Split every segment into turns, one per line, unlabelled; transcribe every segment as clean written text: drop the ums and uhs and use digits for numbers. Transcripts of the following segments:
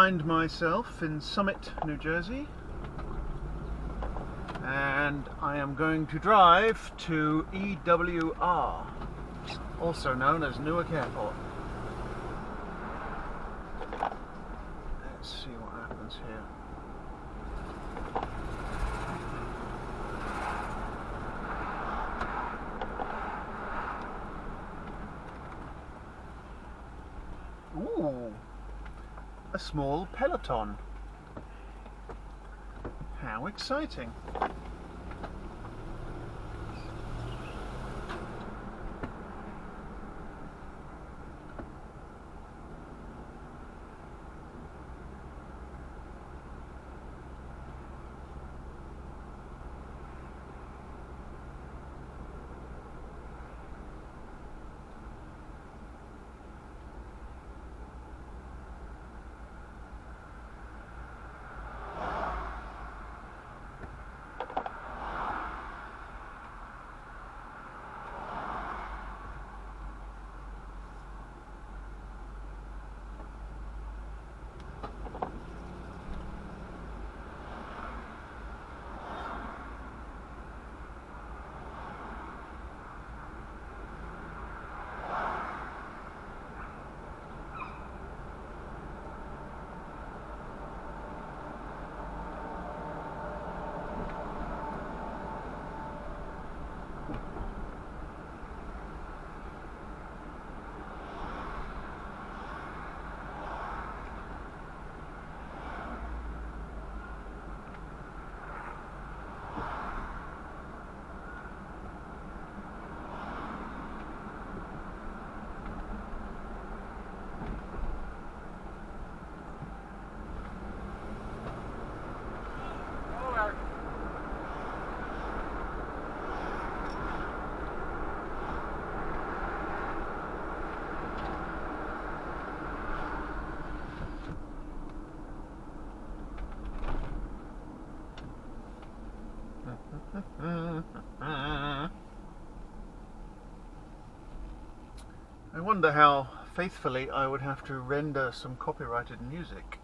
find myself in Summit, New Jersey, and I am going to drive to EWR, also known as Newark Airport. Let's see what happens here. Ooh, a small peloton. How exciting. I wonder how faithfully I would have to render some copyrighted music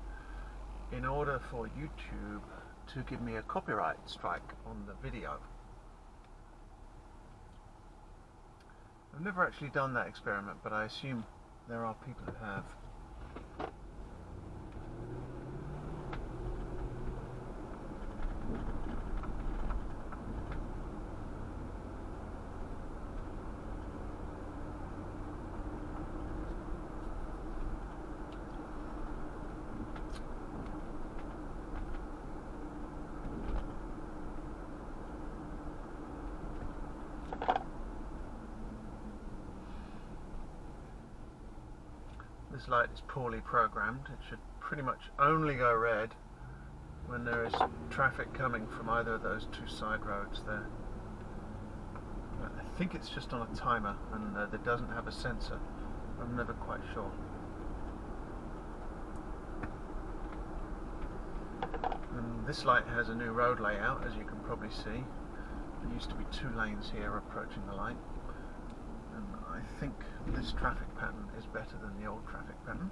in order for YouTube to give me a copyright strike on the video. I've never actually done that experiment, but I assume there are people who have. This light is poorly programmed. It should pretty much only go red when there is traffic coming from either of those two side roads there. I think it's just on a timer and it doesn't have a sensor. I'm never quite sure. And this light has a new road layout, as you can probably see. There used to be 2 lanes here approaching the light. And I think this traffic pattern is better than the old traffic pattern.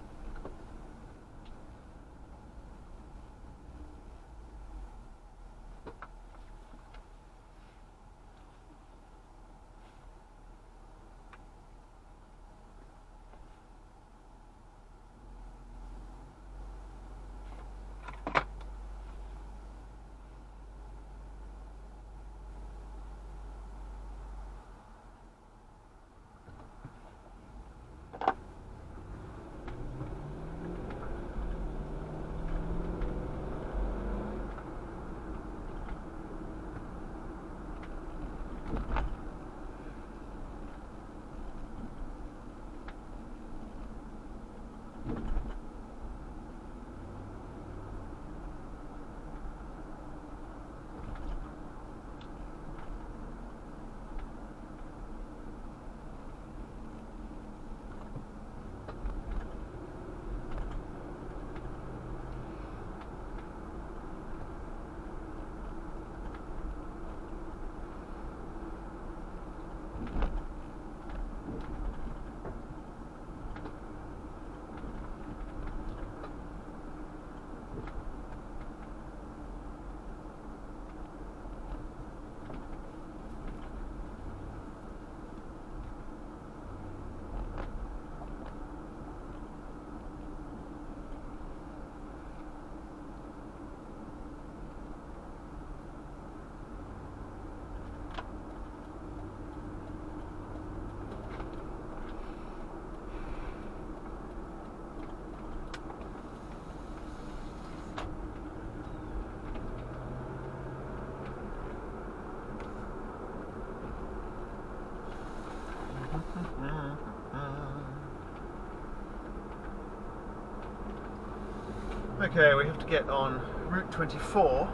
Okay, we have to get on Route 24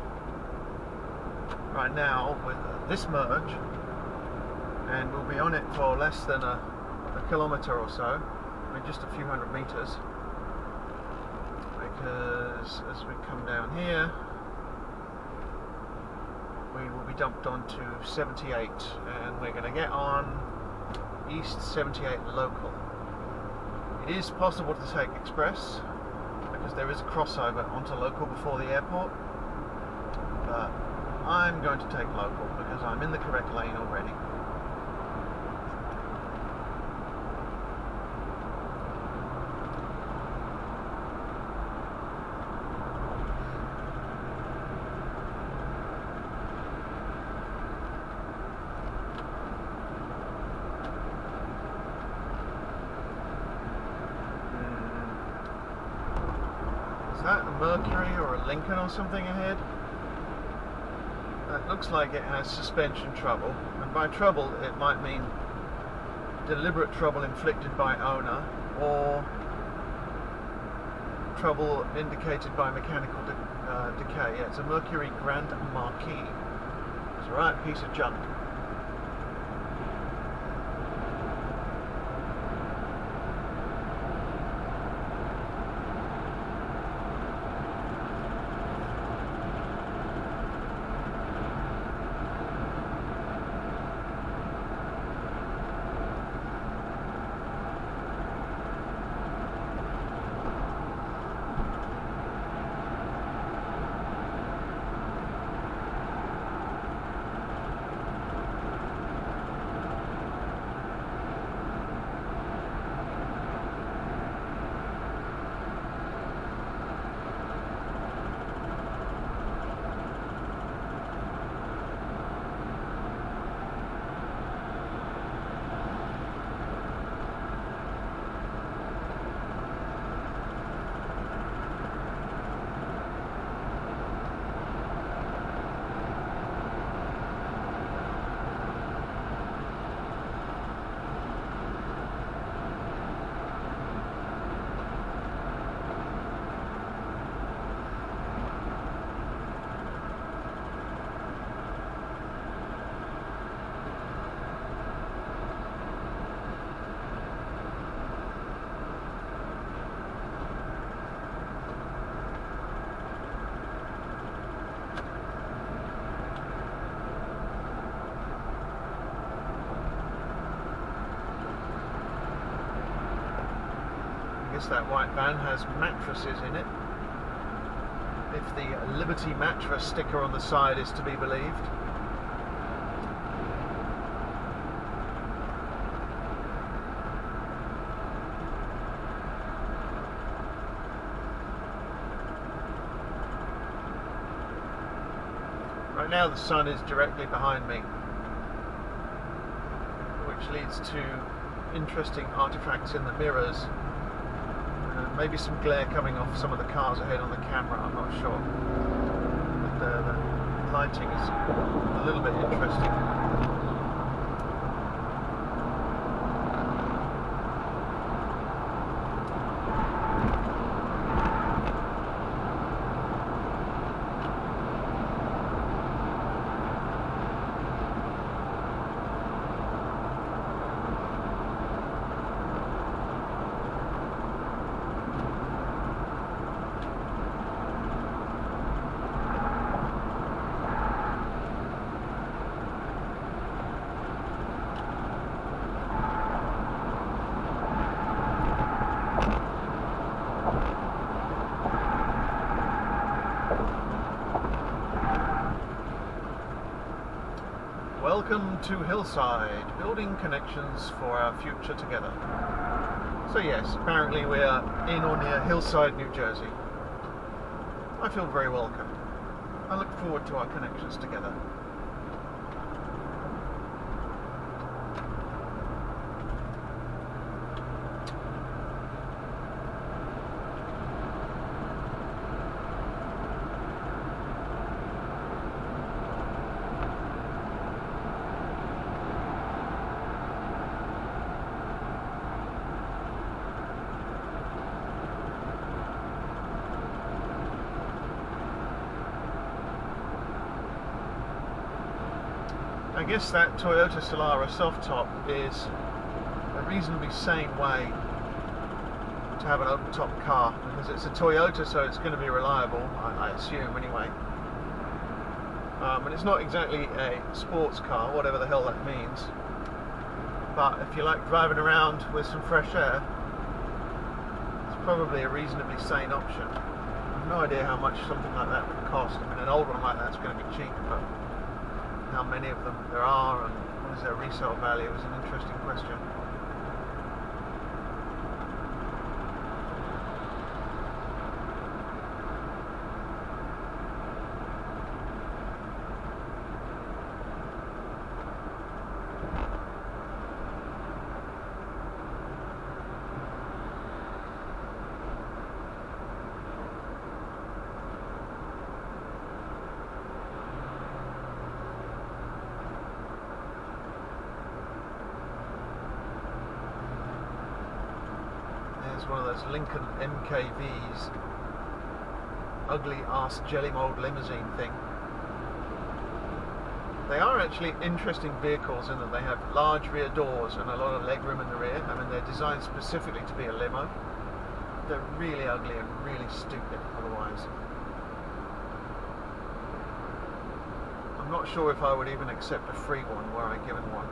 right now with this merge, and we'll be on it for less than a kilometre or so, I mean just a few hundred metres, because as we come down here we will be dumped onto 78 and we're going to get on East 78 local. It is possible to take express because there is a crossover onto local before the airport, but I'm going to take local because I'm in the correct lane already. Is that a Mercury or a Lincoln or something ahead? That looks like it has suspension trouble, and by trouble it might mean deliberate trouble inflicted by owner or trouble indicated by mechanical decay. Yeah, it's a Mercury Grand Marquis. It's a right piece of junk. That white van has mattresses in it, if the Liberty mattress sticker on the side is to be believed. Right now the sun is directly behind me, which leads to interesting artifacts in the mirrors. Maybe some glare coming off some of the cars ahead on the camera, I'm not sure. But the lighting is a little bit interesting. Welcome to Hillside, building connections for our future together. So yes, apparently we are in or near Hillside, New Jersey. I feel very welcome. I look forward to our connections together. I guess that Toyota Solara soft top is a reasonably sane way to have an open top car, because it's a Toyota, so it's going to be reliable, I assume anyway. And it's not exactly a sports car, whatever the hell that means, but if you like driving around with some fresh air, it's probably a reasonably sane option. I've no idea how much something like that would cost. I mean, an old one like that's going to be cheap, but how many of them there are and what is their resale value is an interesting question. One of those Lincoln MKVs, ugly ass jelly mold limousine thing. They are actually interesting vehicles in that they have large rear doors and a lot of legroom in the rear. I mean, they're designed specifically to be a limo. They're really ugly and really stupid otherwise. I'm not sure if I would even accept a free one were I given one.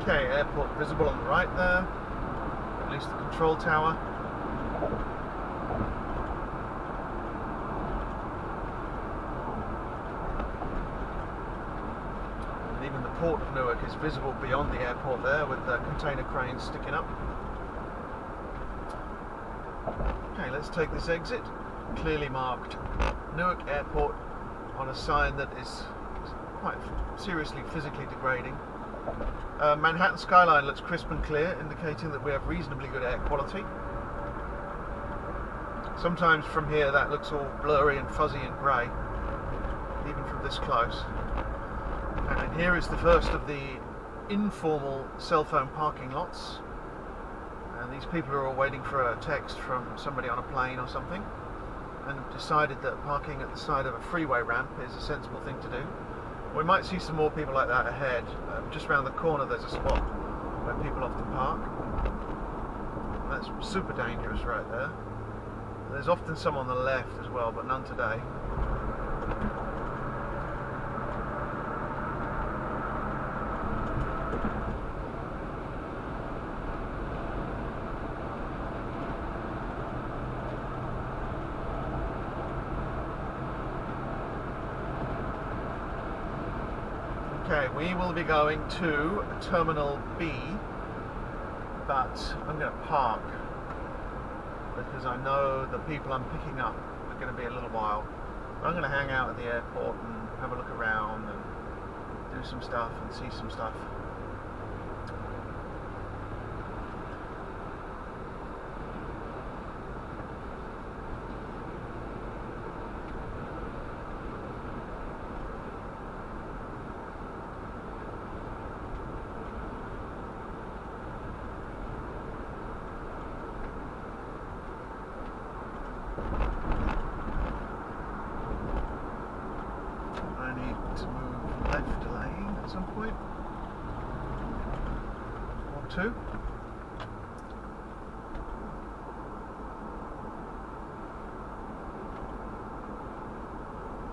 Okay, airport visible on the right there, at least the control tower. And even the port of Newark is visible beyond the airport there, with the container cranes sticking up. Okay, let's take this exit, clearly marked Newark Airport on a sign that is quite seriously physically degrading. Manhattan skyline looks crisp and clear, indicating that we have reasonably good air quality. Sometimes from here that looks all blurry and fuzzy and grey, even from this close. And here is the first of the informal cell phone parking lots. And these people are all waiting for a text from somebody on a plane or something, and have decided that parking at the side of a freeway ramp is a sensible thing to do. We might see some more people like that ahead. Just around the corner there's a spot where people often park. That's super dangerous right there. There's often some on the left as well, but none today. Okay, we will be going to Terminal B, but I'm going to park because I know the people I'm picking up are going to be a little while. I'm going to hang out at the airport and have a look around and do some stuff and see some stuff. To move left lane at some point, or two.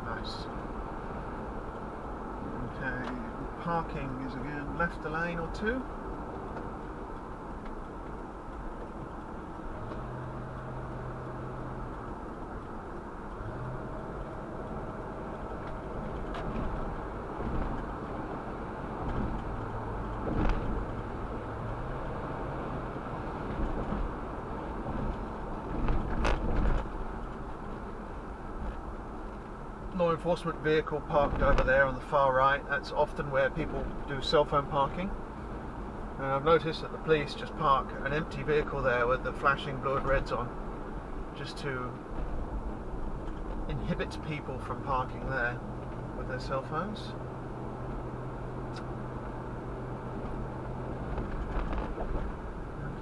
Nice. Okay, parking is again left a lane or two. Law enforcement vehicle parked over there on the far right. That's often where people do cell phone parking. And I've noticed that the police just park an empty vehicle there with the flashing blue and reds on, just to inhibit people from parking there with their cell phones.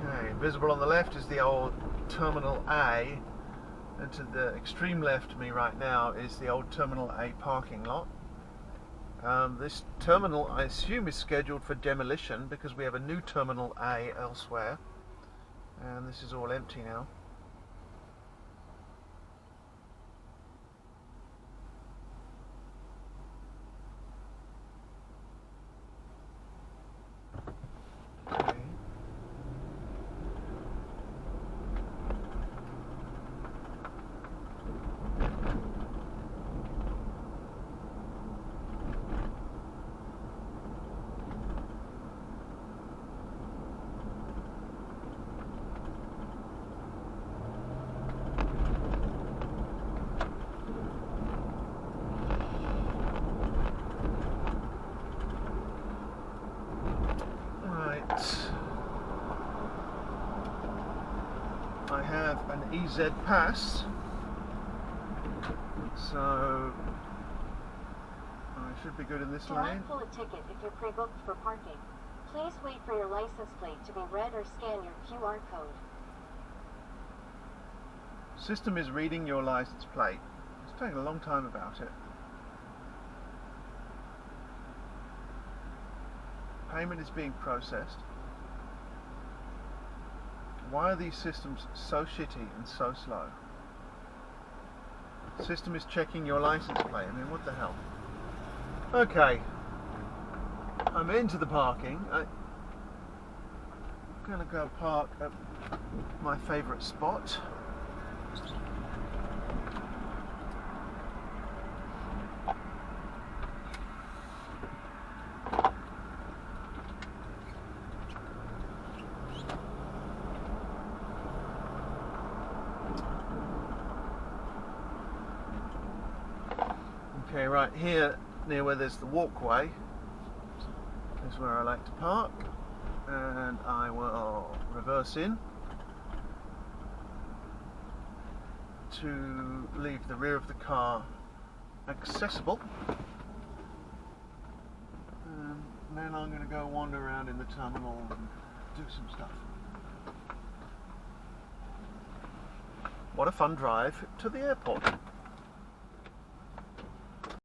Okay, visible on the left is the old Terminal A, and to the extreme left of me right now is the old Terminal A parking lot. This terminal, I assume, is scheduled for demolition because we have a new Terminal A elsewhere, and this is all empty now. Okay. I have an EZ pass, so I should be good in this
Do
lane.
not pull a ticket if you're pre-booked for parking. Please wait for your license plate to be read or scan your QR code.
System is reading your license plate. It's taking a long time about it. Payment is being processed. Why are these systems so shitty and so slow? System is checking your license plate. I mean, what the hell? Okay. I'm into the parking. I'm gonna go park at my favourite spot. Okay, right here, near where there's the walkway, is where I like to park, and I will reverse in to leave the rear of the car accessible, and then I'm going to go wander around in the terminal and do some stuff. What a fun drive to the airport.